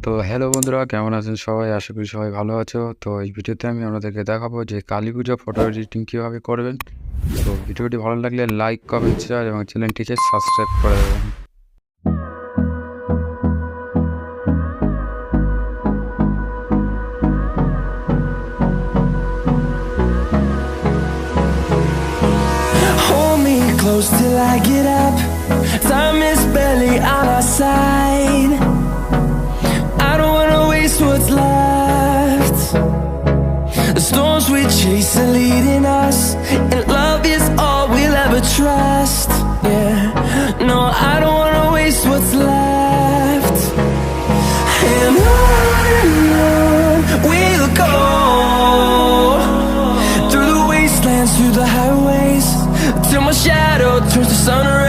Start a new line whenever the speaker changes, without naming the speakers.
তো হ্যালো বন্ধুরা, কেমন আছেন সবাই? আশা করি সবাই ভালো আছো। তো এই ভিডিওতে আমি আপনাদেরকে দেখাবো যে কালী পূজা ফটো এডিটিং কীভাবে করবেন। তো ভিডিওটি ভালো লাগলে লাইক, কমেন্ট, শেয়ার এবং চ্যানেলটিকে সাবস্ক্রাইব করে দেবেন।
Hold me close till I get up. Time is barely on our side. I don't wanna waste what's left. The storms we chase are leading us, and love is all we'll ever trust. Yeah, no, I don't wanna waste what's left. And on we'll go, through the wastelands, through the highways, till my shadow turns to sun rays.